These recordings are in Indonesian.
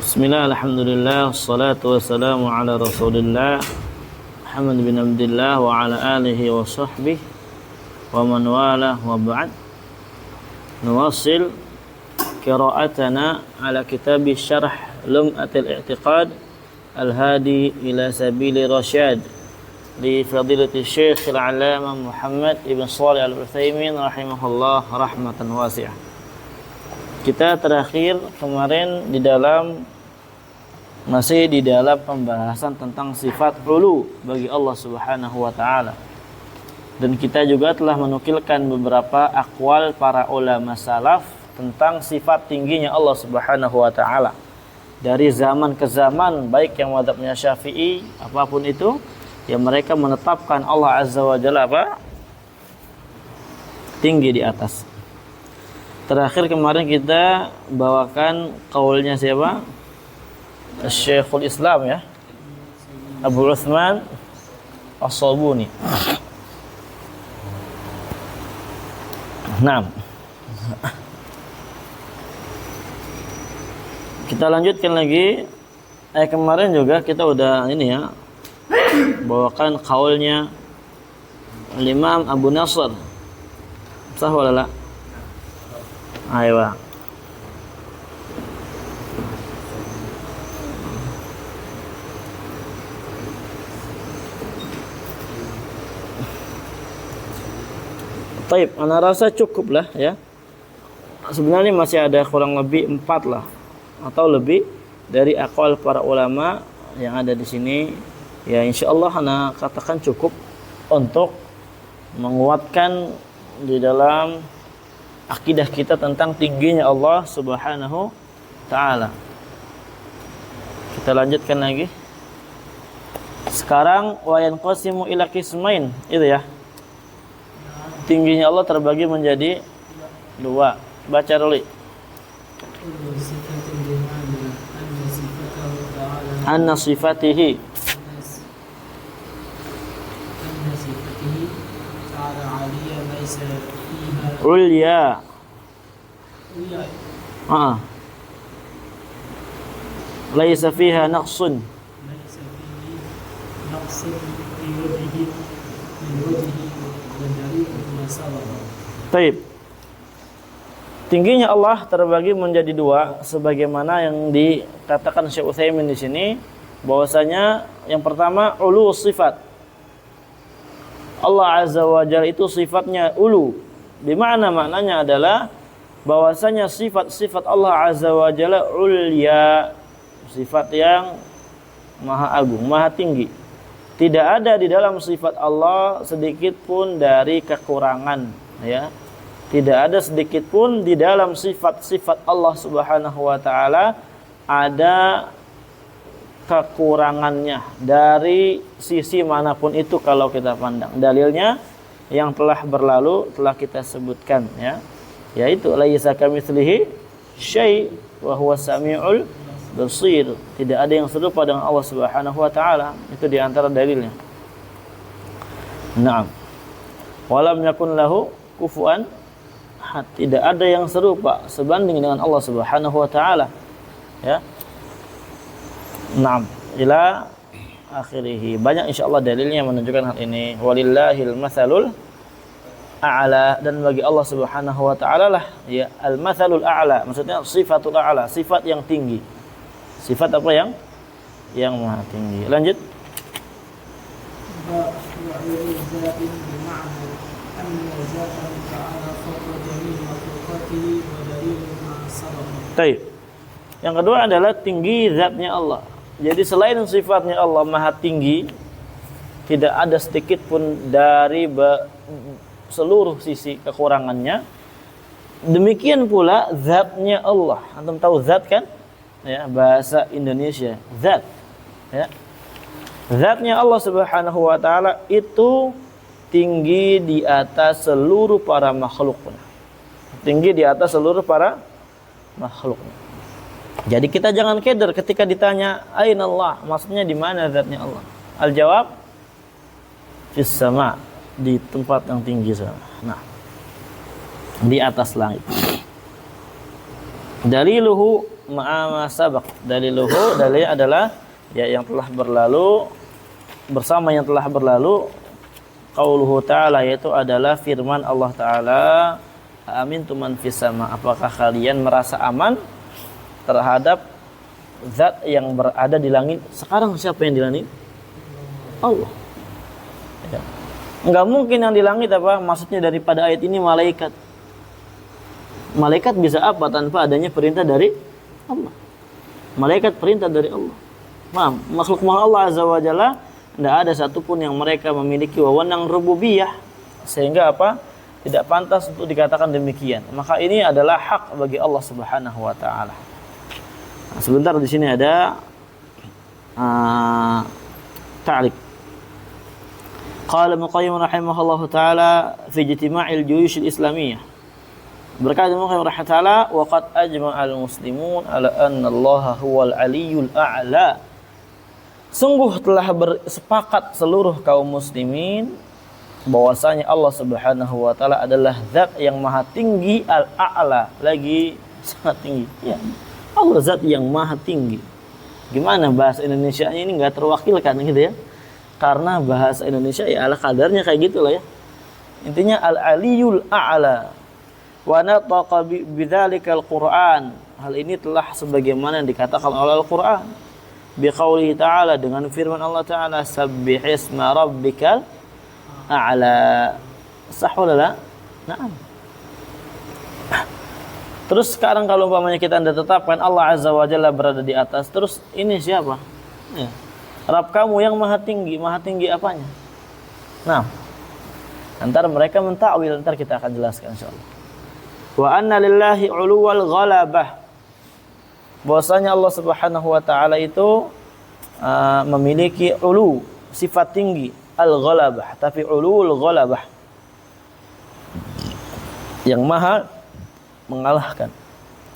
Bismillah, alhamdulillah, wassalatu wassalamu ala rasulillah Muhammad bin Abdullah wa ala alihi wa sahbihi wa man wala wa ba'd. Nuwasil qira'atana ala kitab syarh Lum'atul I'tiqad Al-Hadi ila Sabili Rasyad li fadilati Syekh Al-'Allamah Muhammad ibn Shalih Al-Utsaimin rahimahullah rahmatan wasi'ah. Kita terakhir kemarin masih di dalam pembahasan tentang sifat ulu bagi Allah Subhanahu wa taala. Dan kita juga telah menukilkan beberapa akwal para ulama salaf tentang sifat tingginya Allah Subhanahu wa taala. Dari zaman ke zaman, baik yang mazhabnya Syafi'i apapun itu, yang mereka menetapkan Allah Azza wa Jalla tinggi di atas. Terakhir kemarin kita bawakan kaulnya siapa? Syekhul Islam ya, Abu Utsman As-Sabuni. Nah, kita lanjutkan lagi. Kemarin juga kita udah ini ya, bawakan kaulnya Imam Abu Nasr. Sah wala la? Aywa. Taib, ana rasa cukup lah ya. Sebenarnya masih ada kurang lebih 4 lah atau lebih dari aqwal para ulama yang ada di sini. Ya insyaallah ana katakan cukup untuk menguatkan di dalam akidah kita tentang tingginya Allah Subhanahu taala. Kita lanjutkan lagi. Sekarang wa yanqasimu ila qismain, itu ya. Tingginya Allah terbagi menjadi 2. Baca dulu. Anna sifatihi ulya. Laisa fiha naqsun. Taib. Tingginya Allah terbagi menjadi 2 sebagaimana yang dikatakan Syekh Utsaimin di sini, bahwasanya yang pertama ulu sifat. Allah Azza wa Jalla itu sifatnya ulu. Di mana maknanya adalah bahwasanya sifat-sifat Allah Azza wa Jalla ulya, sifat yang maha agung, maha tinggi. Tidak ada di dalam sifat Allah sedikit pun dari kekurangan, ya. Tidak ada sedikit pun di dalam sifat-sifat Allah Subhanahu wa taala ada kekurangannya dari sisi manapun itu kalau kita pandang. Dalilnya yang telah berlalu telah kita sebutkan ya. Yaitu laisa kamitslihi syai' wa huwas samiul basir. Tidak ada yang serupa dengan Allah Subhanahu wa taala. Itu di antara dalilnya. Naam. Walam yakun lahu kufuwan. Tidak ada yang serupa sebanding dengan Allah Subhanahu wa taala. Ya. Naam, ila akhirih. Banyak insyaallah dalilnya yang menunjukkan hal ini. Walillahil matsalul a'la, dan bagi Allah Subhanahu wa taala lah ya al-matsalul a'la. Maksudnya sifatul a'la, sifat yang tinggi. Sifat apa yang maha tinggi. Lanjut. Baik. Yang kedua adalah tinggi zatnya Allah. Jadi selain sifatnya Allah maha tinggi, tidak ada sedikit pun dari seluruh sisi kekurangannya. Demikian pula zatnya Allah. Antum tahu zat kan? Ya, bahasa Indonesia, zat. Ya. Zatnya Allah Subhanahu wa taala itu tinggi di atas seluruh para makhluk. Tinggi di atas seluruh para makhluk. Jadi kita jangan keder ketika ditanya aina Allah, maksudnya di mana zatnya Allah? Al-jawab fis sama, di tempat yang tinggi sana. Nah, di atas langit. Daliluhu ma'a ma sabaq. Daliluhu, dalilnya adalah ya yang telah berlalu bersama yang telah berlalu. Qauluhu ta'ala, yaitu adalah firman Allah Ta'ala, amintum man fis sama, apakah kalian merasa aman terhadap zat yang berada di langit? Sekarang siapa yang di langit? Allah. Ya. Enggak mungkin yang di langit apa? Maksudnya daripada ayat ini malaikat. Malaikat bisa apa tanpa adanya perintah dari Allah? Malaikat perintah dari Allah. Paham? Makhluk Allah Azza wa Jalla, tidak ada satupun yang mereka memiliki wewenang rububiyah sehingga apa? Tidak pantas untuk dikatakan demikian. Maka ini adalah hak bagi Allah Subhanahu wa taala. Nah, sebentar di sini ada ta'liq. Qala Ibnu Qayyim rahimahullahu taala fi ijtima'il juyush al-islamiyah. Berkata Ibnu Qayyim rahimahullahu taala, wa qad ajma'al muslimun ala anna Allah huwal aliyyul a'la. Sungguh telah bersepakat seluruh kaum muslimin bahwasanya Allah Subhanahu wa taala adalah zat yang maha tinggi, al-a'la, lagi sangat tinggi. Ya. Allah zat yang maha tinggi. Gimana bahasa Indonesianya ini enggak terwakilkan gitu ya. Karena bahasa Indonesia ya ala kadarnya kayak gitulah ya. Intinya al-aliyul a'la. Wa nataqa bidzalikal Qur'an. Hal ini telah sebagaimana yang dikatakan oleh Al-Qur'an. Biqaulihi ta'ala, dengan firman Allah Ta'ala, sabbihisma rabbikal a'la. Sah wala la? Naam. Terus sekarang kalau umpamanya kita anda tetapkan Allah Azza wa Jalla berada di atas, terus ini siapa? Ya. Rabb kamu yang maha tinggi apanya? Nah, antara mereka mentakwil, ntar kita akan jelaskan insyaallah. Wa anna lillahi 'uluwal ghalabah. Bahwasanya Allah Subhanahu wa taala itu memiliki ulu, sifat tinggi, al-ghalabah, tapi ulul ghalabah, yang maha mengalahkan.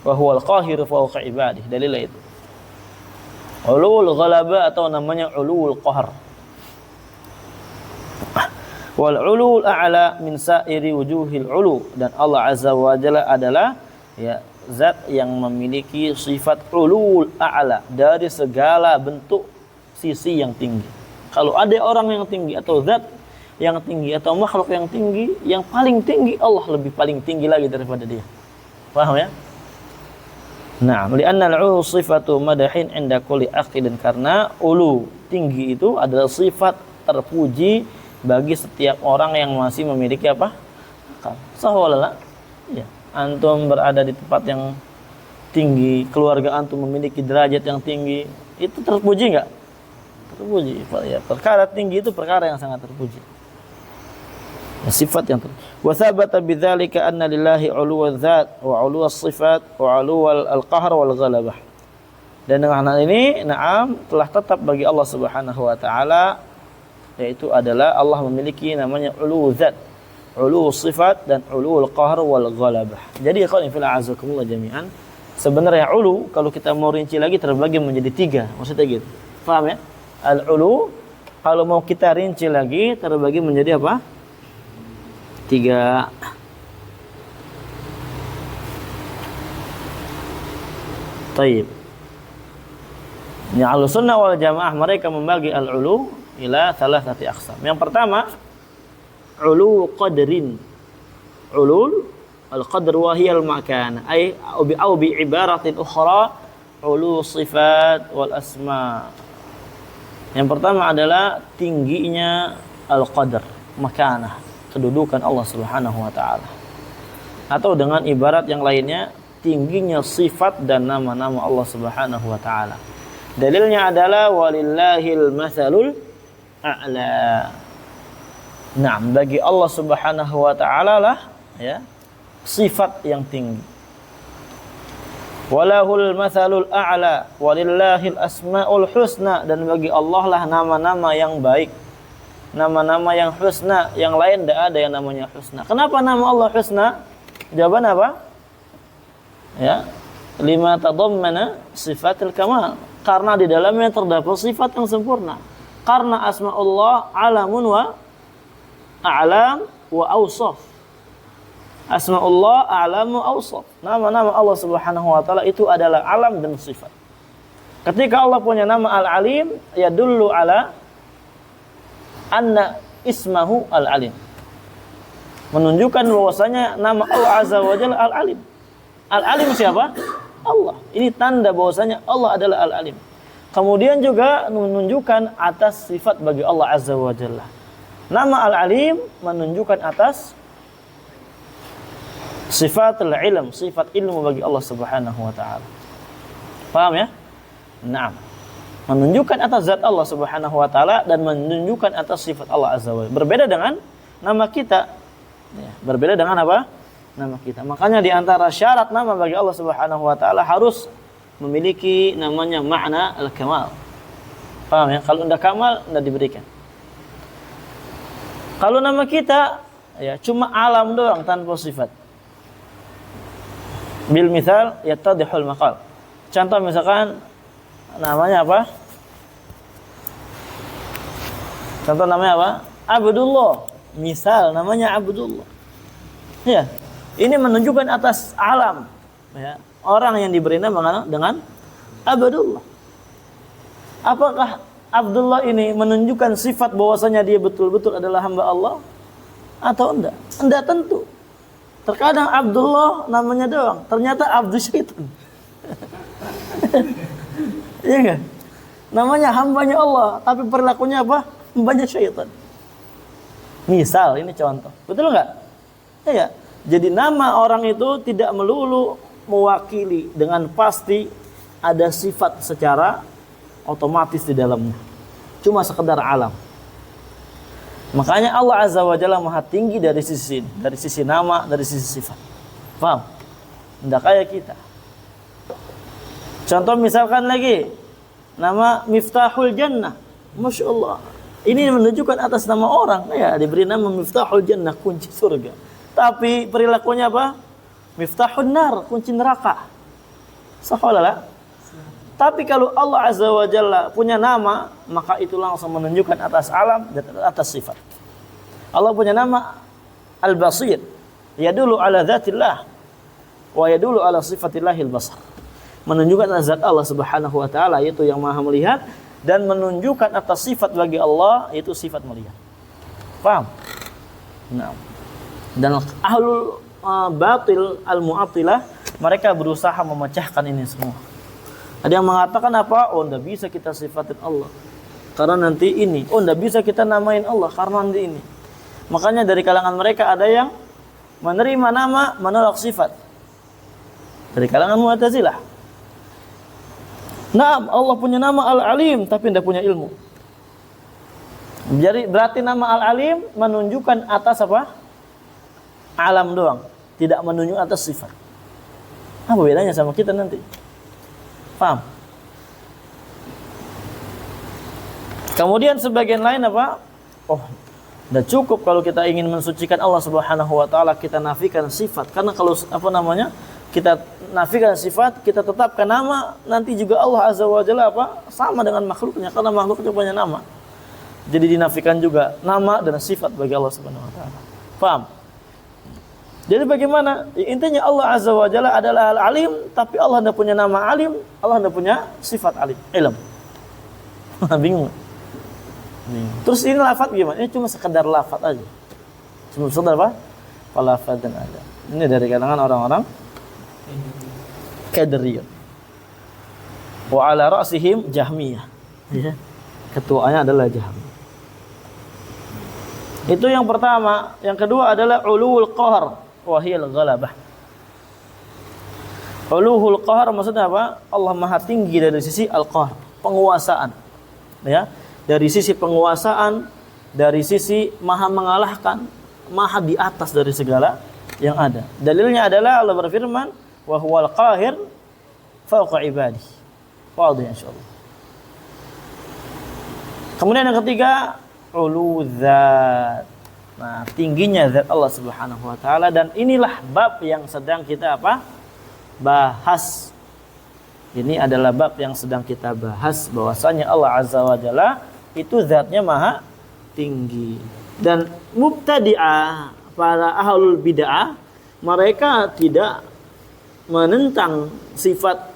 Wa huwal qahiru fawqa ibadihi. Dalilnya itu. Ulul ghalabah atau namanya ulul qahr. Wal ulul a'la min sa'iri wujuhil ulu, dan Allah Azza wa Jalla adalah ya zat yang memiliki sifat ulul a'la, dari segala bentuk sisi yang tinggi. Kalau ada orang yang tinggi atau zat yang tinggi atau makhluk yang tinggi, yang paling tinggi Allah lebih paling tinggi lagi daripada dia. Paham ya? Na'am, li'anna al-'ulu sifatu madahin 'inda kulli aqidin, karena ulu tinggi itu adalah sifat terpuji bagi setiap orang yang masih memiliki apa? Akal. Sahwalala. Ya. Antum berada di tempat yang tinggi, keluarga antum memiliki derajat yang tinggi, itu terpuji enggak? Terpuji. Ya, perkara tinggi itu perkara yang sangat terpuji. Ya, sifat yang terpuji. Wa thabata bidzalika anna lillahi 'uluwal dzat wa 'uluwas sifat wa 'uluwal al-qahr wal ghalabah. Dan dengan hal ini, na'am, telah tetap bagi Allah Subhanahu wa taala, yaitu adalah Allah memiliki namanya 'uluwul dzat, ulu sifat, dan ulul qahr wal ghalabah. Jadi ikhwan fillah azakumullah jami'an, sebenarnya ulu kalau kita mau rinci lagi terbagi menjadi 3, maksudnya gitu. Paham ya? Al-ulu kalau mau kita rinci lagi terbagi menjadi apa? 3. Taib. Ya, Ahlussunnah wal Jamaah mereka membagi al-ulu ila thalathati aqsam. Yang pertama, ulu qadrin. Ulul al-qadr wa hiya al-makan, ay au bi ibaratin ukhra ulu sifat wal asma. Yang pertama adalah tingginya al-qadr, makanah, kedudukan Allah Subhanahu wa taala. Atau dengan ibarat yang lainnya, tingginya sifat dan nama-nama Allah Subhanahu wa taala. Dalilnya adalah walillahil matsalul a'la. Nah, bagi Allah Subhanahu wa taala lah ya sifat yang tinggi. Walahul matsalul a'la walillahil asmaul husna, dan bagi Allah lah nama-nama yang baik, nama-nama yang husna, yang lain tidak ada yang namanya husna. Kenapa nama Allah husna? Jawaban apa? Ya, lima tadammana sifatil kamal, karena di dalamnya terdapat sifat yang sempurna. Karena asma Allah alamun wa a'lam wa awsaf. Asmaullah a'lamu awsaf. Nama-nama Allah Subhanahu wa taala itu adalah alam dan sifat. Ketika Allah punya nama Al-Alim, yadullu ala anna ismahu Al-Alim. Menunjukkan bahwasanya nama Allah Azza wa Jalla Al-Alim. Al-Alim siapa? Allah. Ini tanda bahwasanya Allah adalah Al-Alim. Kemudian juga menunjukkan atas sifat bagi Allah Azza wa Jalla. Nama Al-Alim menunjukkan atas sifatul ilm, sifat ilmu bagi Allah Subhanahu wa taala. Paham ya? Naam. Menunjukkan atas zat Allah Subhanahu wa taala dan menunjukkan atas sifat Allah Azza wa Jalla. Berbeda dengan nama kita. Ya, berbeda dengan apa? Nama kita. Makanya di antara syarat nama bagi Allah Subhanahu wa taala harus memiliki namanya makna al-kamal. Paham ya? Kalau tidak kamal, tidak diberikan. Kalau nama kita ya cuma alam doang tanpa sifat. Bil misal yattadihul maqal. Contoh misalkan namanya apa? Contoh namanya apa? Abdullah. Misal namanya Abdullah. Ya. Ini menunjukkan atas alam ya. Orang yang diberi nama dengan Abdullah. Apakah Abdullah ini menunjukkan sifat bahwasanya dia betul-betul adalah hamba Allah atau enggak? Enggak tentu. Terkadang Abdullah namanya doang, ternyata Abdul Syaitan. Iya enggak? Namanya hambanya Allah, tapi perilakunya apa? Hambanya syaitan. Misal, ini contoh. Betul enggak? Iya. Jadi nama orang itu tidak melulu mewakili dengan pasti ada sifat secara otomatis di dalamnya. Cuma sekedar alam. Makanya Allah Azza wa Jalla maha tinggi dari sisi nama, dari sisi sifat. Paham? Tidak kayak kita. Contoh misalkan lagi nama Miftahul Jannah. Masya Allah. Ini menunjukkan atas nama orang. Ya, diberi nama Miftahul Jannah, kunci surga. Tapi perilakunya apa? Miftahun nar, kunci neraka. Sahalah. Tapi kalau Allah Azza wa Jalla punya nama, maka itu langsung menunjukkan atas alam dan atas sifat. Allah punya nama Al-Basir, yadullu ala dzatillah wa yadullu ala sifatillahil basar. Menunjukkan atas zat Allah Subhanahu wa taala yaitu yang Maha melihat dan menunjukkan atas sifat bagi Allah yaitu sifat melihat. Paham? Nah. Dan ahlul batil al-mu'attilah mereka berusaha memecahkan ini semua. Ada yang mengatakan apa? Oh, enggak bisa kita sifatin Allah karena nanti ini. Oh, enggak bisa kita namain Allah karena nanti ini. Makanya dari kalangan mereka ada yang menerima nama, menolak sifat. Dari kalangan Mu'tazilah. Naam, Allah punya nama Al-Alim tapi tidak punya ilmu. Jadi berarti nama Al-Alim menunjukkan atas apa? Alam doang, tidak menunjuk atas sifat. Apa bedanya sama kita nanti? Paham? Kemudian sebagian lain apa? Oh, udah cukup kalau kita ingin mensucikan Allah Subhanahu wa taala kita nafikan sifat. Karena kalau kita nafikan sifat, kita tetapkan nama, nanti juga Allah Azza wa Jalla apa? Sama dengan makhluknya karena makhluknya punya nama. Jadi dinafikan juga nama dan sifat bagi Allah Subhanahu wa taala. Paham? Jadi bagaimana? Intinya Allah Azza wa Jalla adalah Al-Alim, tapi Allah tidak punya nama Alim, Allah tidak punya sifat Alim, ilm. Bingung. Terus ini lafaz gimana? Ini cuma sekedar lafaz aja. Cuma sekedar apa? Lafaz dan ada. Ini dari kalangan orang-orang Qadariyah. Wa ala ra'sihim Jahmiyah. Ya. Ketuanya adalah Jahmiyah. Itu yang pertama. Yang kedua adalah uluwul qahr. Wahiyal ghalabah. Uluhul qahr maksudnya apa? Allah maha tinggi dari sisi al-qahr, penguasaan. Ya, dari sisi penguasaan, dari sisi maha mengalahkan, maha di atas dari segala yang ada. Dalilnya adalah Allah berfirman, wa huwal qahir fawqa ibadihi. Wadih insyaallah. Kemudian yang ketiga, uludzat. Nah, tingginya zat Allah Subhanahu wa taala dan inilah bab yang sedang kita apa? Bahas. Ini adalah bab yang sedang kita bahas bahwasanya Allah Azza wa Jalla itu zatnya maha tinggi. Dan mubtadi'ah, para ahlul bid'ah mereka tidak menentang sifat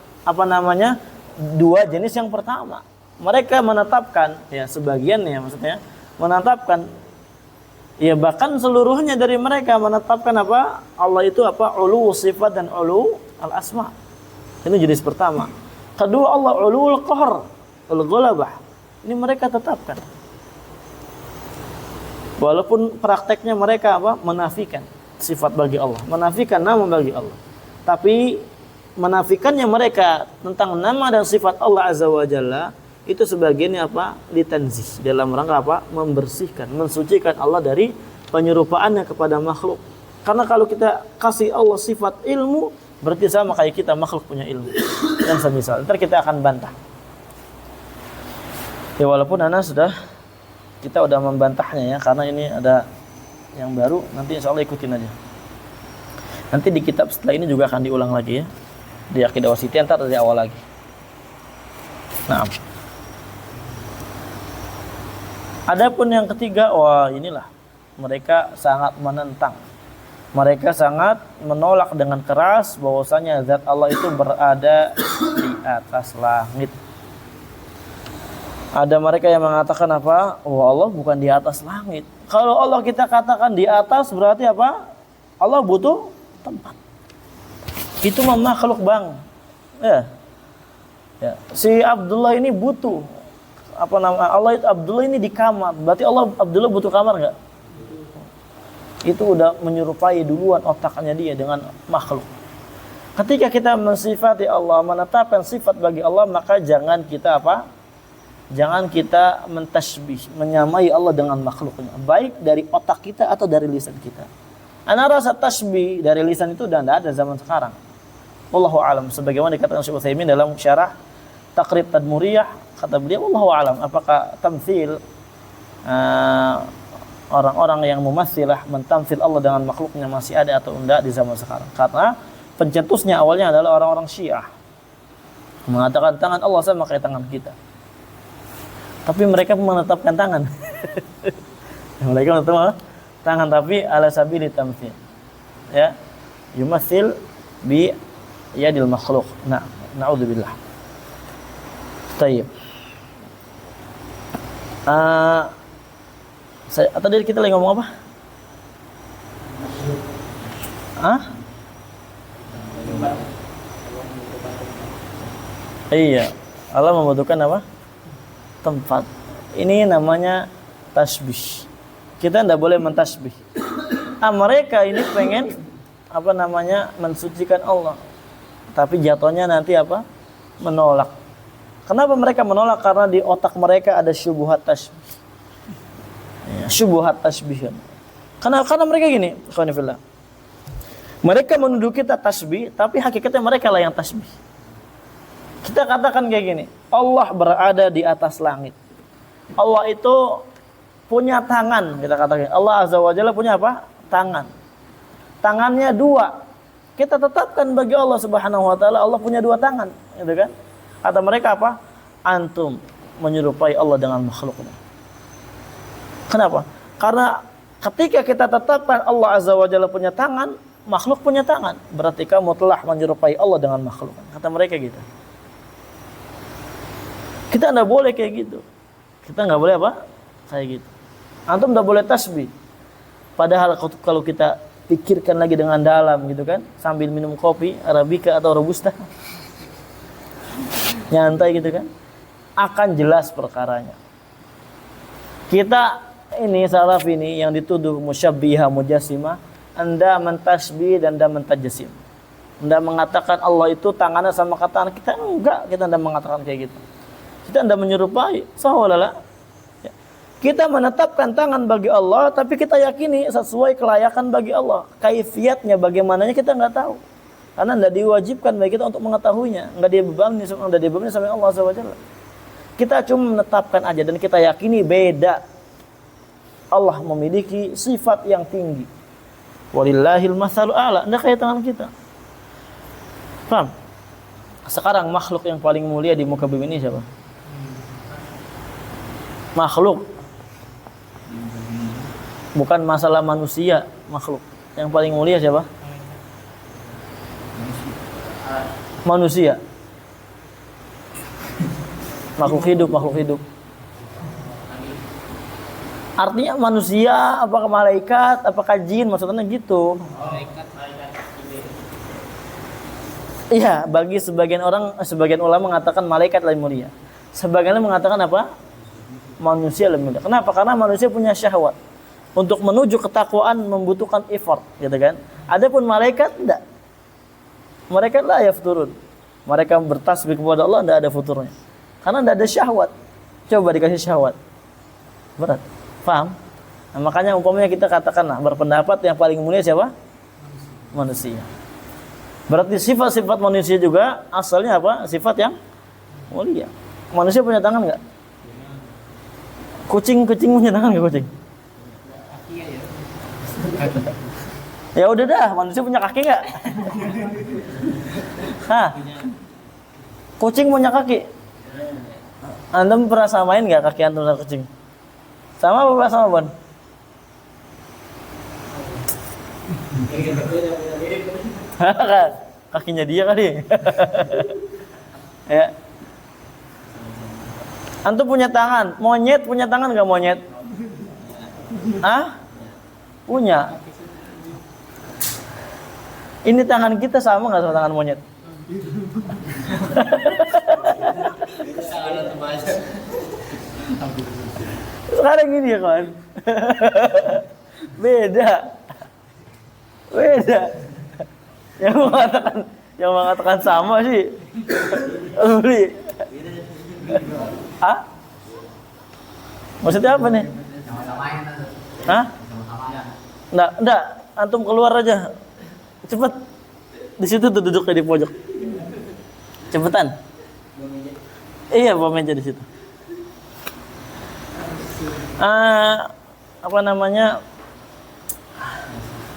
dua jenis yang pertama. Mereka menetapkan, ya sebagiannya maksudnya menetapkan, ya bahkan seluruhnya dari mereka menetapkan Allah itu ulu sifat dan ulu al asma. Ini jenis pertama. Kedua, Allah ulul qahr, al-ghalabah. Ini mereka tetapkan. Walaupun prakteknya mereka menafikan sifat bagi Allah, menafikan nama bagi Allah. Tapi menafikannya mereka tentang nama dan sifat Allah Azza wa Jalla itu sebagiannya litanzih, dalam rangka membersihkan, mensucikan Allah dari penyerupaannya kepada makhluk. Karena kalau kita kasih Allah sifat ilmu, berarti sama kayak kita makhluk punya ilmu dan semisal. Ntar kita akan bantah. Ya walaupun kita udah membantahnya ya, karena ini ada yang baru, nanti insya Allah ikutin aja. Nanti di kitab setelah ini juga akan diulang lagi ya, di Aqidah Wasithiyah, ntar dari awal lagi. Nah, adapun yang ketiga, inilah mereka sangat menentang. Mereka sangat menolak dengan keras bahwasanya zat Allah itu berada di atas langit. Ada mereka yang mengatakan Allah bukan di atas langit. Kalau Allah kita katakan di atas, berarti Allah butuh tempat. Itu makhluk bang. Ya. Si Abdullah ini butuh Allah itu Abdullah ini di kamar. Berarti Abdullah butuh kamar enggak? Itu udah menyerupai duluan otaknya dia dengan makhluk. Ketika kita mensifati Allah, menetapkan sifat bagi Allah, maka jangan kita jangan kita mentasbih, menyamai Allah dengan makhluknya, baik dari otak kita atau dari lisan kita. Ana rasa tasbih dari lisan itu udah tidak ada zaman sekarang. Wallahu a'lam. Sebagaimana dikatakan Syekh Utsaimin dalam syarah Taqrib Tadmuriyah, kata beliau wallahu a'lam, apakah tamtsil orang-orang yang mumatsilah mentamtsil Allah dengan makhluknya masih ada atau enggak di zaman sekarang. Karena pencetusnya awalnya adalah orang-orang Syiah, mengatakan tangan Allah sama kayak tangan kita. Tapi mereka menetapkan tangan. Mereka menetapkan tangan tapi ala sabili tamtsil. Ya, yumatsil bi yadil makhluk. Na'udzubillah. Tayyib. Tadi kita lagi ngomong apa? Iya, Allah membutuhkan tempat. Ini namanya tasbih. Kita tidak boleh mentasbih. Mereka ini pengen mensucikan Allah, tapi jatuhnya nanti menolak. Kenapa mereka menolak? Karena di otak mereka ada syubhat tasbih. Syubhat tasbih. Karena mereka gini, ikhwanifillah. Mereka menuduh kita tasbih, tapi hakikatnya mereka lah yang tasbih. Kita katakan kayak gini, Allah berada di atas langit. Allah itu punya tangan, kita katakan. Allah Azza wa Jalla punya tangan. Tangannya dua. Kita tetapkan bagi Allah Subhanahu wa taala Allah punya dua tangan, gitu kan? Kata mereka antum menyerupai Allah dengan makhluknya. Kenapa? Karena ketika kita tetapkan Allah Azza wa Jalla punya tangan, makhluk punya tangan, berarti kamu telah menyerupai Allah dengan makhluk. Kata mereka gitu. Kita enggak boleh kayak gitu. Kita enggak boleh kayak gitu. Antum enggak boleh tasbih. Padahal kalau kita pikirkan lagi dengan dalam gitu kan, sambil minum kopi Arabica atau Robusta, nyantai gitu kan, akan jelas perkaranya. Kita ini salaf ini yang dituduh musyabbiha mujassimah, Anda mentasbih dan Anda mentajassim. Anda mengatakan Allah itu tangannya sama tangan kita, enggak, kita tidak mengatakan kayak gitu. Kita tidak menyerupai, sahwalala. Ya. Kita menetapkan tangan bagi Allah, tapi kita yakini sesuai kelayakan bagi Allah. Kaifiatnya bagaimananya kita enggak tahu. Karena tidak diwajibkan bagi kita untuk mengetahuinya, enggak dibebani sama Allah SWT. Kita cuma menetapkan aja dan kita yakini beda. Allah memiliki sifat yang tinggi. Walillahil matsalul a'la. Enggak kayak tangan kita. Paham? Sekarang makhluk yang paling mulia di muka bumi ini siapa? Makhluk. Bukan masalah manusia, makhluk. Yang paling mulia siapa? Manusia. Makhluk hidup. Artinya manusia, apakah malaikat, apakah jin, maksudnya gitu. Iya, bagi sebagian ulama mengatakan malaikat lebih mulia. Sebagian mengatakan apa? Manusia lebih mulia. Kenapa? Karena manusia punya syahwat. Untuk menuju ketakwaan membutuhkan effort, gitu kan? Adapun malaikat tidak. Mereka la yafturun. Mereka bertasbih kepada Allah tidak ada futurnya. Karena tidak ada syahwat. Coba dikasih syahwat. Berat. Paham? Nah, makanya umpamanya kita katakanlah berpendapat yang paling mulia siapa? Manusia. Berarti sifat-sifat manusia juga asalnya apa? Sifat yang mulia. Manusia punya tangan nggak? Kucing punya tangan nggak kucing? Ya udah dah, manusia punya kaki nggak? Hah? Kucing punya kaki? Antum pernah samain nggak kaki antum sama kucing? Sama apa sama Bon? Kakinya dia kali. Ya. Antum punya tangan, monyet punya tangan nggak monyet? Hah? Punya. Ini tangan kita sama nggak sama tangan monyet? Sekarang gini ya kawan. Beda. Yang mengatakan sama sih. Beli. Hah? Maksudnya apa nih? Hah? Enggak, antum keluar aja. Cepet. Di situ tuh duduknya di pojok. Cepetan. Iya, bawa meja di situ. Apa namanya?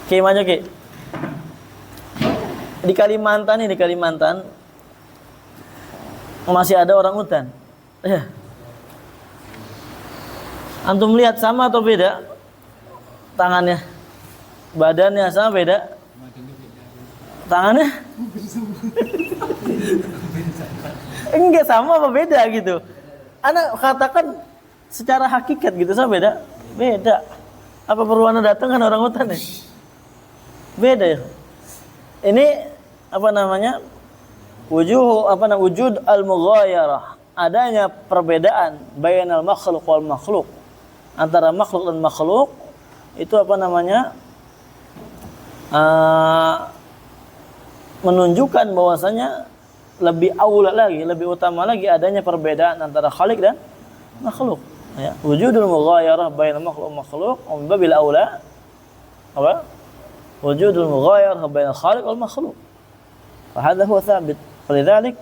Ki maju Ki. Di Kalimantan masih ada orang hutan. Antum lihat sama atau beda? Tangannya, badannya sama beda? Tangannya? Enggak sama apa beda gitu? Anak katakan secara hakikat gitu sama beda? Beda. Apa perlu anda datang kan orang hutan nih? Beda ya. Ini apa namanya? Wujud al-mughayarah. Adanya perbedaan bainal makhluk wal makhluk. Antara makhluk dan makhluk itu apa namanya? Menunjukkan bahwasanya lebih aula lagi, lebih utama lagi adanya perbedaan antara khaliq dan makhluk. Ya, wujudul mughayarah bainal makhluk wal makhluk, babil aula apa? Wujudul mughayarah bainal khaliq wal makhluk. Fahadha huwa thabit. Falidhalik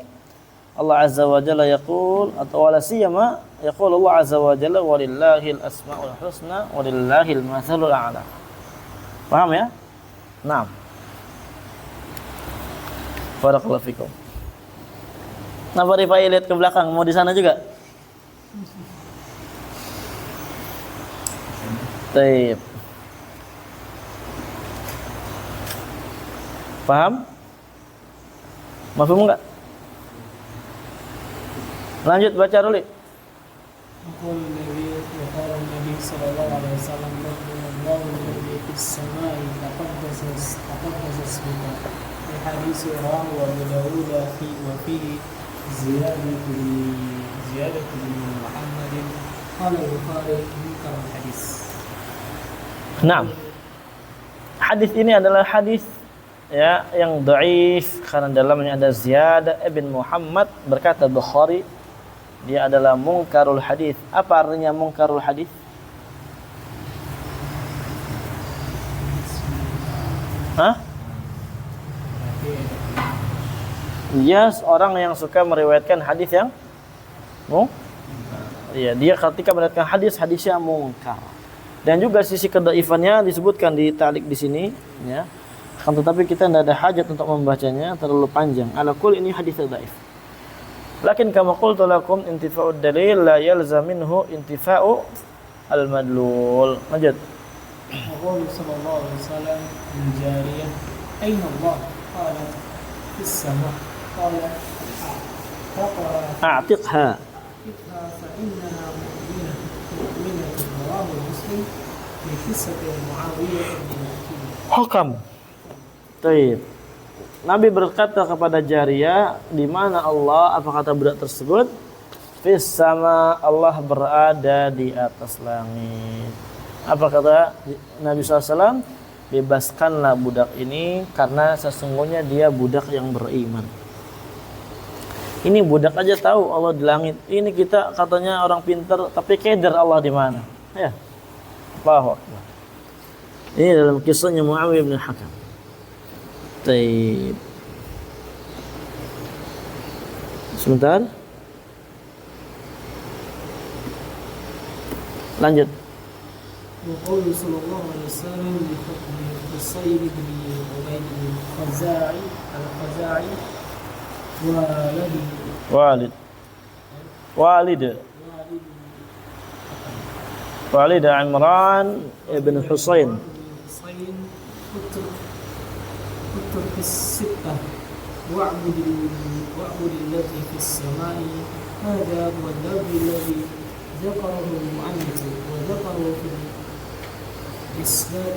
Allah Azza wa Jalla yaqul atau wala siyama yaqul Allah Azza wa Jalla walillahil asmaul husna walillahil mathalul a'la. Paham ya? Naam. Barakallahu fikum. Napa Rifai lihat ke belakang? Mau di sana juga? Baik. Paham? Mafhum enggak? Lanjut baca dulu. يقول النبي وقال النبي صلى الله عليه وسلم الله الذي في السماء تقدس اسمك الحديث رواه أبو داود وفيه زيادة محمد قال البخاري منكر الحديث. Nah, hadis ini adalah hadis ya yang dhaif karena dalamnya ada Ziyadah ibn Muhammad. Berkata Bukhari, dia adalah mungkarul hadis. Apa artinya mungkarul hadis? Hah? Dia seorang yang suka meriwayatkan hadis yang iya, dia ketika meriwayatkan hadisnya mungkar. Dan juga sisi kedhaifannya disebutkan di ta'liq di sini ya. Akan tetapi kita tidak ada hajat untuk membacanya, terlalu panjang. Ala kul ini hadis dhaif. Lakin kama qultu lakum intifa'ud dalil la yalzam minhu intifa'u al-madlul. Lanjut. وقال صلى الله عليه وسلم للجارية أين الله؟ قالت في السماء قال أعتقها a'tiqha. فإنها مؤمنة رواه مسلم في قصة معاوية بن Hakam. Baik. Nabi berkata kepada Jariyah, di mana Allah, apa kata budak tersebut? Fis sama, Allah berada di atas langit. Apa kata Nabi SAW? Bebaskanlah budak ini karena sesungguhnya dia budak yang beriman. Ini budak aja tahu Allah di langit. Ini kita katanya orang pintar, tapi keder Allah di mana? Ya. Allahu Akbar. Ini dalam kisahnya Muawiyah bin Hakam. Baik. Sebentar. Lanjut. وقوله صلى الله عليه وسلم لقصير بن عبيد الخزاعي Walid. Walid Imran ibn Husain. اترك الستة واعبد الذي في السماء. هذا هو الذي ذكره المؤلف وذكره في الإسبات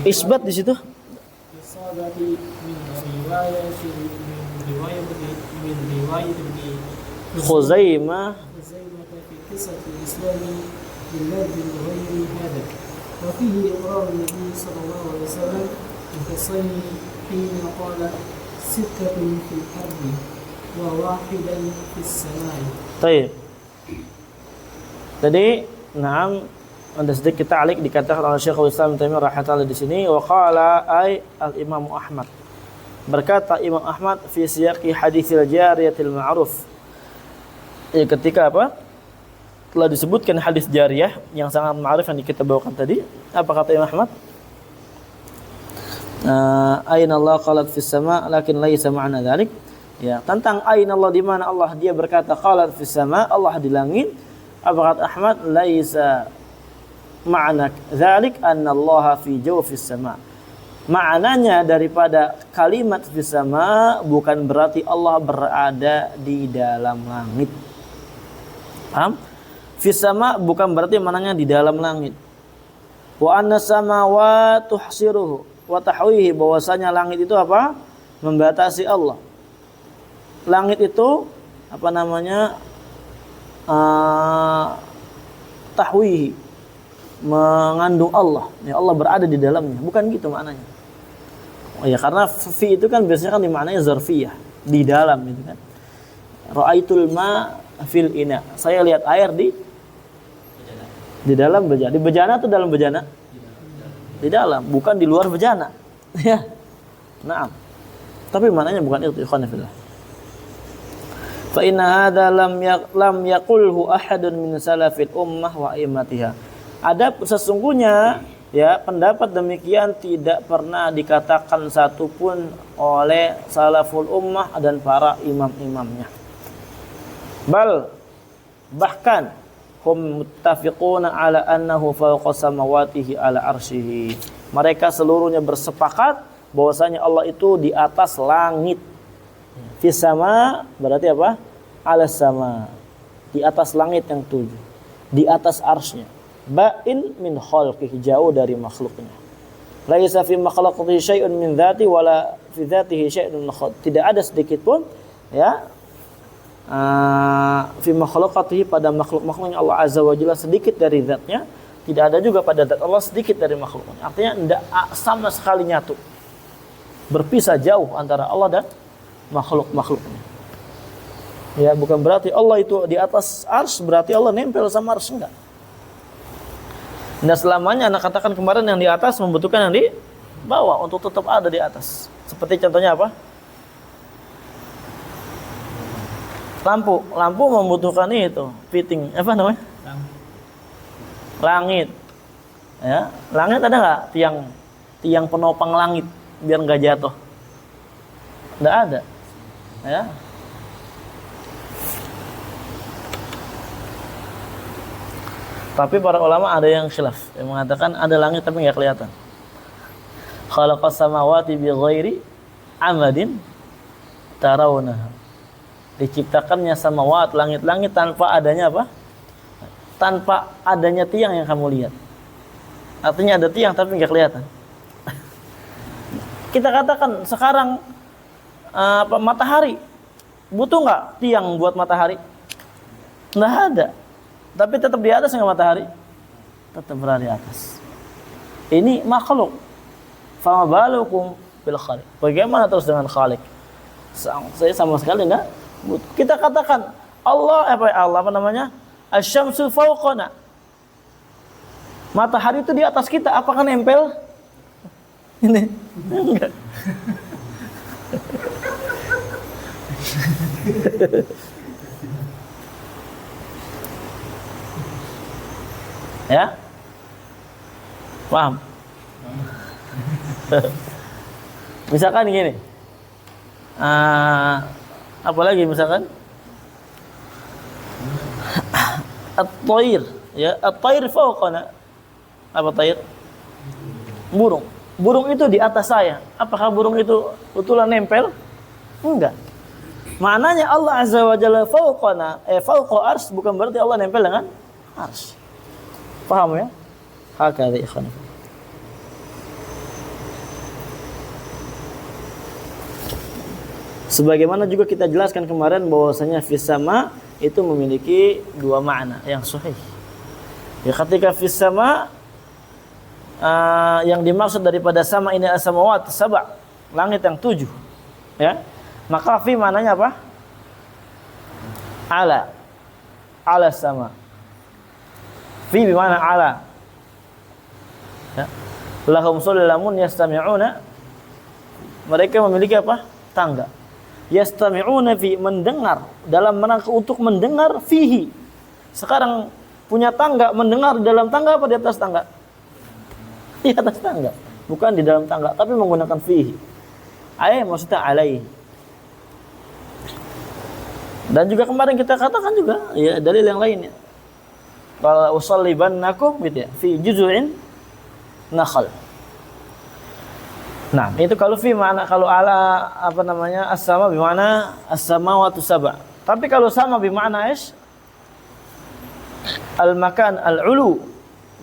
Isbat di situ. الإصابة من رواية ابن Khuzaimah. خزيمة في قصة الإسلام باللفظ غير هذا. وفيه إقرار النبي صلى الله عليه وسلم بتصني حين قال ستة في الأرض وواحدا في السماء. Baik. Jadi, ada sedikit ta'liq dikatakan oleh Syekhul Islam Taimiyah rahimahullah di sini, wa qala ay al-Imam Ahmad. Berkata Imam Ahmad fi siyaqi haditsil jariyatil ma'ruf. Ketika apa? Telah disebutkan hadis jariyah yang sangat ma'ruf yang kita bawakan tadi. Apa kata Imam Ahmad? Aina Allah qalat fis sama lakin laisa ma'na dzalik. Ya, tentang aina Allah, di mana Allah, dia berkata qalat fis sama, Allah di langit. Apa kata Ahmad? Laisa ma'na dzalik anna Allah fi jawfis sama. Maknanya daripada kalimat fis sama bukan berarti Allah berada di dalam langit. Paham? Fis sama bukan berarti maknanya di dalam langit. Wa anna samawati tuhsiruhu wa tahwihi, bahwasanya langit itu apa? Membatasi Allah. Langit itu apa namanya? Tahwihi, mengandung Allah. Ya, Allah berada di dalamnya. Bukan gitu maknanya. Oh ya, karena fi itu kan biasanya kan dimaknai zarfiyah, di dalam gitu kan. Ra'aitul ma fil ina. Saya lihat air di dalam bejana. Di bejana atau dalam bejana? Di dalam, bukan di luar bejana. Ya. Naam. Tapi maknanya bukan itu, ikhwan fillah. Fa inna hadza lam yaqulhu ahadun min salafil ummah wa a'immatiha. Ada sesungguhnya ya pendapat demikian tidak pernah dikatakan satupun oleh salaful ummah dan para imam-imamnya. Bahkan hum muttafiquna ala annahu fawqa samawatihi ala arsyihi. Mereka seluruhnya bersepakat bahwasanya Allah itu di atas langit. Fis sama berarti apa? Alas sama, di atas langit yang tujuh, di atas arsy-Nya. Ba'in min khalqihi, jauh dari makhluknya. Laisa fi makhluqihi syai'un min dzati wala fi dzatihi syai'un min khalq. Tidak ada sedikit pun ya fi makhluqatihi, pada makhluk-makhluknya Allah Azza wa Jalla sedikit dari zatnya, tidak ada juga pada zat Allah sedikit dari makhluknya. Artinya tidak sama sekali nyatu. Berpisah jauh antara Allah dan makhluk-makhluknya. Ya, bukan berarti Allah itu di atas arsy berarti Allah nempel sama arsy, enggak. Nah, selamanya anak katakan kemarin yang di atas membutuhkan yang di bawah untuk tetap ada di atas. Seperti contohnya apa? Lampu membutuhkan itu, fitting, apa namanya? Langit. Ya, langit ada enggak tiang penopang langit biar enggak jatuh? Enggak ada. Ya. Tapi para ulama ada yang khilaf, yang mengatakan ada langit tapi enggak kelihatan. Khalaqas samawati bi ghairi amadin tarawna. Diciptakannya samawat, langit-langit tanpa adanya apa? Tanpa adanya tiang yang kamu lihat. Artinya ada tiang tapi nggak kelihatan. Kita katakan sekarang matahari butuh nggak tiang buat matahari? Nggak ada. Tapi tetap di atas nggak matahari? Tetap berada di atas. Ini makhluk. Fama balukum bil khaliq. Bagaimana terus dengan khaliq? Saya sama sekali enggak. Kita katakan Allah apa namanya? Asy-syamsu fawqana. Matahari itu di atas kita, apakah nempel? Ini enggak. Ya? Paham? Misalkan gini. Apalagi misalkan at-thair, ya, at-thair fawqana. Apa thair? Burung. Burung itu di atas saya. Apakah burung itu betulan nempel? Enggak. Maknanya Allah Azza wa Jalla fawqana, fawqa ars bukan berarti Allah nempel dengan ars. Paham ya? Hakadha ikhwan. Sebagaimana juga kita jelaskan kemarin bahwasanya fis sama itu memiliki dua makna yang sahih. Ya, ketika fis sama yang dimaksud daripada sama ini as-samawat sab'a, langit yang 7. Ya. Maka fi maknanya apa? Ala sama. Fi bimana ala. Ya. Lahum sulamun yastami'una. Mereka memiliki apa? Tangga. Yastami'una fi, mendengar, dalam rangka untuk mendengar fihi. Sekarang punya tangga, mendengar di dalam tangga apa di atas tangga? Di atas tangga, bukan di dalam tangga, tapi menggunakan fihi. Maksudnya alaihi. Dan juga kemarin kita katakan juga ya dalil yang lainnya. Qala usallibannakum gitu ya, fi juz'in nakhl. Nah, itu kalau fi makna, kalau ala apa namanya as-sama bimana as-samawati sab'a. Tapi kalau sama bimana al-makan al-ulu,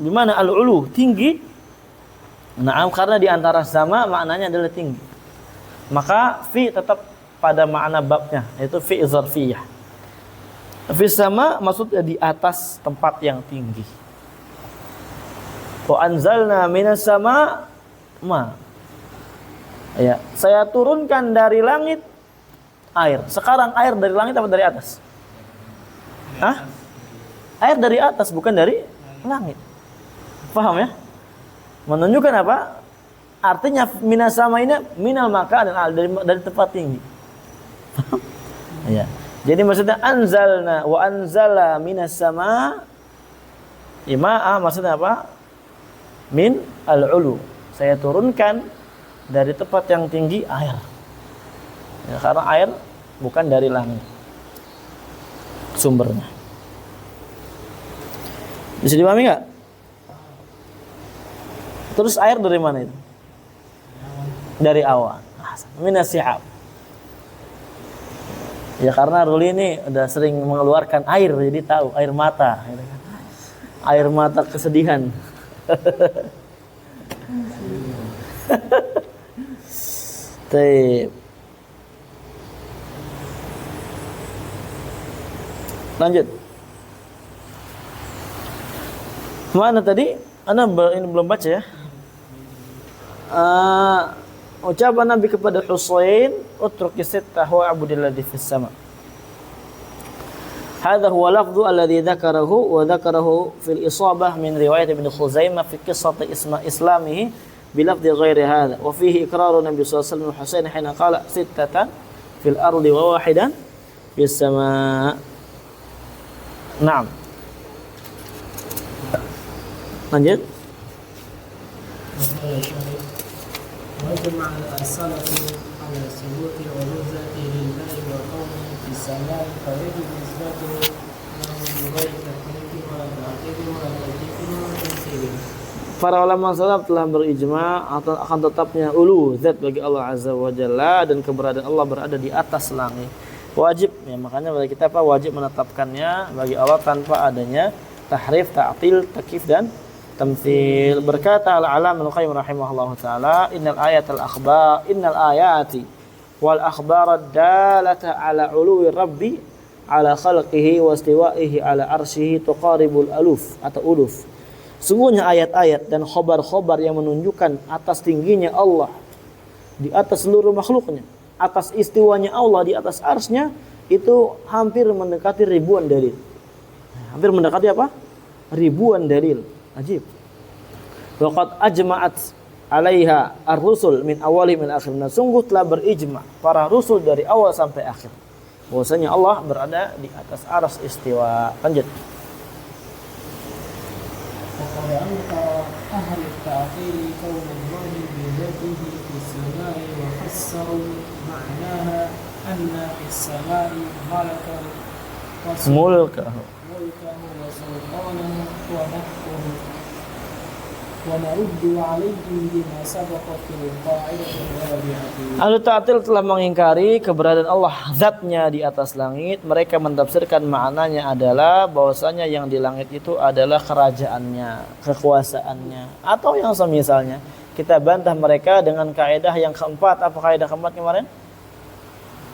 bimana al-ulu, tinggi. Nah, karena di antara sama maknanya adalah tinggi. Maka fi tetap pada makna babnya, yaitu fi zarfiyah. Fi sama maksudnya di atas tempat yang tinggi. Wa anzalna minas sama ma. Ya, saya turunkan dari langit air. Sekarang air dari langit apa dari atas? Hah? Air dari atas, bukan dari langit. Paham ya? Menunjukkan apa? Artinya minas sama ini minal maka dan dari tempat tinggi. Ya. Jadi maksudnya anzalna wa anzala minas sama ima'a, maksudnya apa? Min al-ulu. Saya turunkan dari tempat yang tinggi air. Ya, karena air bukan dari langit sumbernya. Bisa dipahami nggak? Terus air dari mana itu? Dari awan. Minas sihab. Ya karena Ruli ini udah sering mengeluarkan air, jadi tahu air mata. Air mata kesedihan. Baik. Lanjut. Mana tadi? Ana ini belum baca ya. Ucapan Nabi kepada Husain, "Utruki sittah wa abudilladzi fis sama." Hadha huwa lafdhu alladhi dzakarahu wa dzakarahu fil isabah min riwayat Ibnu Khuzaimah fi qissati islamihi bilafdhi ghairi hadha wa fihi iqraru Nabi sallallahu alaihi wasallam Husain hina qala sittatan fil ardi wa wahidan fis sama. Naam. Lanjut. وأجمع السلف على ثبوت عروضته لله وقوله في السماء فيجب إثباته له بغير تكليف ولا تعقيد ولا تكييف ولا تمثيل. Para ulama salaf telah berijma akan tetapnya ulu zat bagi Allah Azza wa Jalla dan keberadaan Allah berada di atas langit. Wajib ya, makanya bagi kita wajib menetapkannya bagi Allah tanpa adanya tahrif, ta'til, takyif dan tamtsil. Berkata Al-Alam Al-Qayyim rahimahullahu taala, innal ayati wal akhbar ad-dalata ala uluwi rabbi ala khalqihi wa istiwa'ihi ala arsyihi tuqaribul aluf atau uluf. Sungguhnya ayat-ayat dan khobar-khobar yang menunjukkan atas tingginya Allah di atas seluruh makhluknya, atas istiwanya Allah di atas arsy-Nya, itu hampir mendekati ribuan dalil. Hampir mendekati apa? Ribuan dalil. Ajib. Waqad ajma'at 'alaiha ar-rusul min awali min akhir. Nah, sungguh telah berijma para rasul dari awal sampai akhir bahwasanya Allah berada di atas arsy istiwa. Lanjut. وقد أنكر أهل التعطيل كون الله بذاته في السماء وفسروا معناها أن في السماء ملكا ملكه وسلطانه ونحوه ونرد عليهم بما سبق في القاعدة الرابعة. Ahlu ta'til telah mengingkari keberadaan Allah zatnya di atas langit. Mereka mentafsirkan maknanya adalah bahwasanya yang di langit itu adalah kerajaannya, kekuasaannya, atau yang semisalnya. Kita bantah mereka dengan kaidah yang keempat. Apa kaidah keempat kemarin?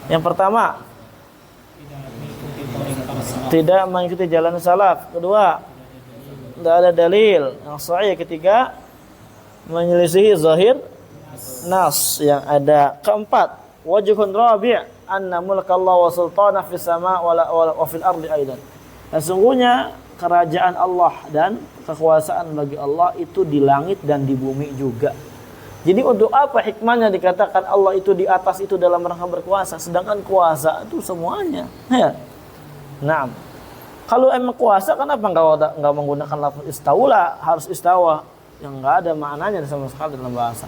Yang pertama, tidak mengikuti jalan salaf. Kedua, tidak ada dalil yang sahih. Ketiga, menyelisihi zahir nas yang ada. Keempat, wajhun rabi' anna mulkallahu wa sultana fis sama' wa fil ardi aidan. Dan sungguhnya kerajaan Allah dan kekuasaan bagi Allah itu di langit dan di bumi juga. Jadi untuk apa hikmahnya dikatakan Allah itu di atas itu dalam rangka berkuasa, sedangkan kuasa itu semuanya. Ya. Nah, kalau emang kuasa, kenapa enggak menggunakan lafaz istaula, harus istawa yang enggak ada maknanya sama sekali dalam bahasa.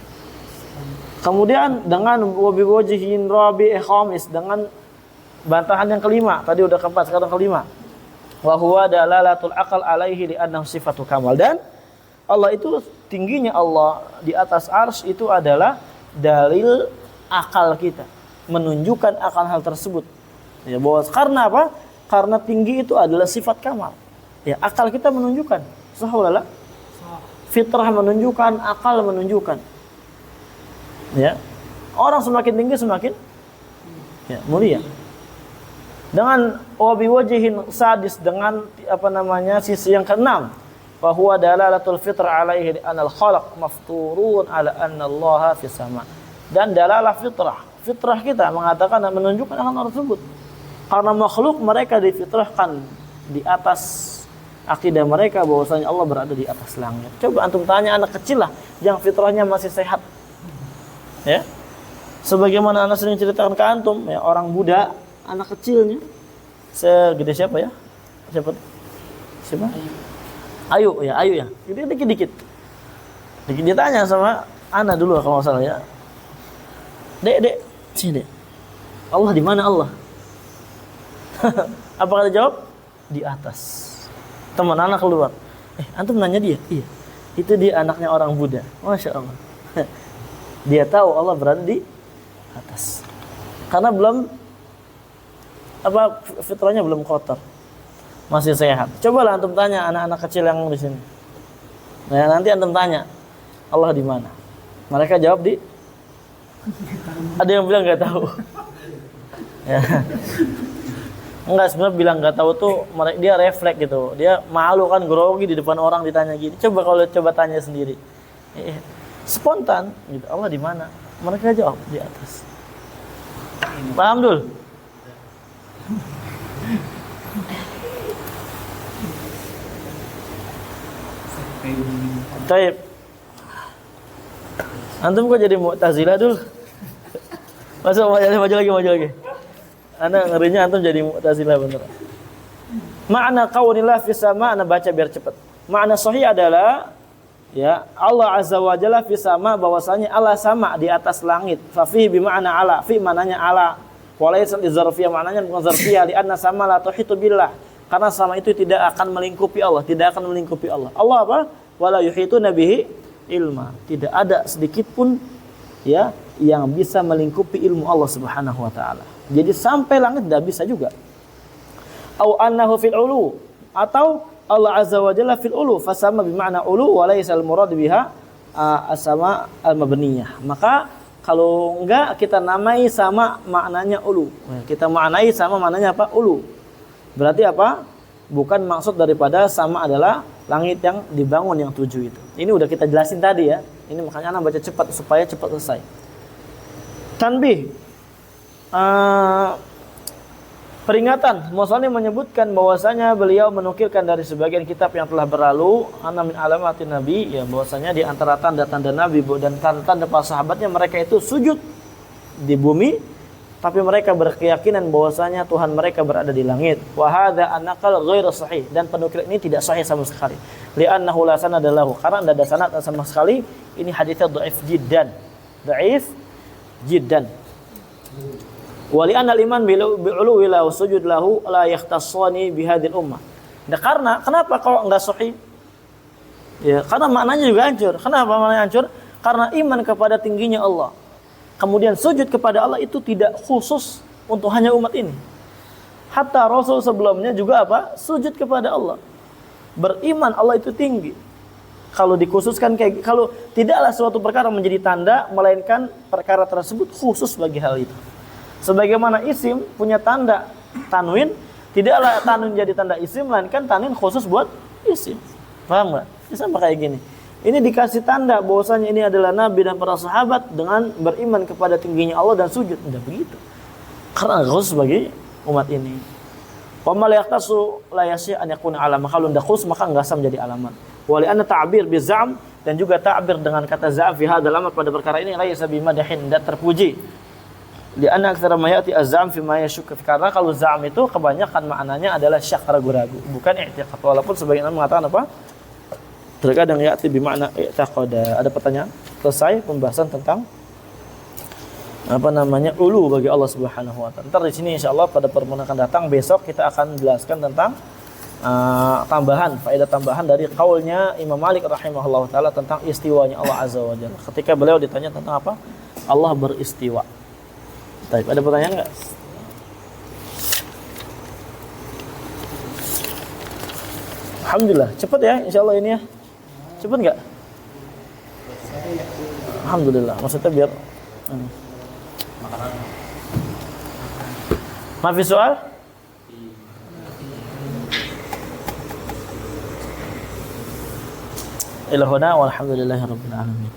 Kemudian dengan wabi wajhin rabi khamis, dengan bantahan yang kelima, tadi udah keempat, sekarang kelima. Wa huwa dalalatul aqal alaihi li annahu sifatu kamal. Dan Allah itu tingginya Allah di atas arsy itu adalah dalil akal kita, menunjukkan akan hal tersebut. Ya, bahwa karena apa? Karena tinggi itu adalah sifat kamal. Ya, akal kita menunjukkan. Sahulala. Fitrah menunjukkan, akal menunjukkan. Ya. Orang semakin tinggi semakin ya, mulia. Dengan wabi wajhin sadis, dengan sisi yang keenam, bahwa dalalatul fitrah alaihi anal khalaq mafturun ala anna Allah fis sama. Dan dalalah fitrah kita mengatakan dan menunjukkan hal tersebut. Karena makhluk mereka difitrahkan di atas akidah mereka bahwasanya Allah berada di atas langit. Coba antum tanya anak kecil lah yang fitrahnya masih sehat. Ya. Sebagaimana anak sering ceritakan ke antum, ya, orang Buddha, anak kecilnya segede siapa ya? Siapa? Ayu ya. Dikit-dikit. Dia tanya sama anak dulu kalau enggak salah ya. Dek, sini, Dek. Allah di mana Allah? Apa kata jawab? Di atas. Teman anak keluar. Antum nanya dia? Iya. Itu dia anaknya orang Buddha. Masya Allah. Dia tahu Allah berada di atas. Karena fitrahnya belum kotor. Masih sehat. Cobalah antum tanya anak-anak kecil yang di sini. Nah, nanti antum tanya, Allah di mana? Mereka jawab di ada yang bilang enggak tahu. Ya. Enggak, sebenarnya bilang enggak tahu tuh dia refleks gitu. Dia malu kan, grogi di depan orang ditanya gini. Coba tanya sendiri. Spontan gitu. Allah di mana? Mereka jawab di atas. Paham dul? Taib. Antum kok jadi Mu'tazilah dul? Maju lagi. Anda ngerinya antum jadi Mu'tazilah beneran. Makna qaulillah fis sama, Anda baca biar cepat. Makna sahih adalah ya, Allah Azza wa Jalla fis sama, bahwasanya Allah sama di atas langit. Fa fihi bi ma'na ala, fi mananya ala. Walaysa li zarfiyah, maknanya bukan zarfiyah, li anna sama la tuhitu billah. Karena sama itu tidak akan melingkupi Allah, Allah apa? wala yuhituna bihi ilma. Tidak ada sedikit pun ya yang bisa melingkupi ilmu Allah Subhanahu wa taala. Jadi sampai langit tidak bisa juga. Au annahu fil ulu, atau Allah azza wa jalla fil ulu, fasama bima'na ulu wa laysa al murad biha as-sama al-mabniyah. Maka kalau enggak kita namai sama maknanya ulu. Kita maknai sama maknanya apa? Ulu. Berarti apa? Bukan maksud daripada sama adalah langit yang dibangun yang 7 itu. Ini udah kita jelasin tadi ya. Ini makanya anak baca cepat supaya cepat selesai. Tanbih. Peringatan. Musannif menyebutkan bahwasanya beliau menukilkan dari sebagian kitab yang telah berlalu, ana min alamatin nabi, ya bahwasanya di antara tanda-tanda nabi dan tanda-tanda para sahabatnya mereka itu sujud di bumi, tapi mereka berkeyakinan bahwasanya Tuhan mereka berada di langit. Wa hadza anaqal ghairu sahih, dan penukilan ini tidak sahih sama sekali. Li'annahu la sanada lahu, karena tidak ada sanad sama sekali. Ini hadisnya dhaif jiddan. Dhaif jiddan. Wali anal iman bi'ulu lahu sujud lahu la yakhtassani bihadil ummah. Nah, karena kenapa kalau enggak sahih? Ya, karena maknanya juga hancur. Kenapa maknanya hancur? Karena iman kepada tingginya Allah. Kemudian sujud kepada Allah itu tidak khusus untuk hanya umat ini. Hatta Rasul sebelumnya juga apa? Sujud kepada Allah. Beriman Allah itu tinggi. Kalau dikhususkan kalau tidaklah suatu perkara menjadi tanda, melainkan perkara tersebut khusus bagi hal itu. Sebagaimana isim punya tanda tanwin, tidaklah tanwin jadi tanda isim, melainkan tanwin khusus buat isim. Paham nggak? Ini sama kayak gini. Ini dikasih tanda bahwasanya ini adalah nabi dan para sahabat dengan beriman kepada tingginya Allah dan sujud. Tidak begitu. Karena khusus bagi umat ini. Wa mal yaqtasu la yasih an yakuna alama. Kalau tidak khusus maka enggak sah menjadi alamat. Wa li anna ta'bir bi zam, dan juga ta'bir dengan kata za'am fi hadzal amr pada perkara ini laisa bi madahin, tidak terpuji. Di anna aktsara ma ya'ti az-zam fi ma yashukku, karena kalau zam itu kebanyakan maknanya adalah syak, ragu-ragu, bukan i'tiqad. Walaupun sebagian orang mengatakan apa? Terkadang ya'ti bi makna i'tiqad. Ada pertanyaan? Selesai pembahasan tentang ulu bagi Allah Subhanahu wa taala. Ntar di sini insyaallah pada pertemuan akan datang besok kita akan jelaskan tentang faedah tambahan dari kaulnya Imam Malik rahimahullah taala tentang istiwanya Allah azza wa jalla. Ketika beliau ditanya tentang apa? Allah beristiwa. Baik, ada pertanyaan enggak? Alhamdulillah, cepat ya insyaallah ini ya. Cepat enggak? Alhamdulillah, maksudnya biar Mafi soal? Ilahuna walhamdulillahi rabbil alamin.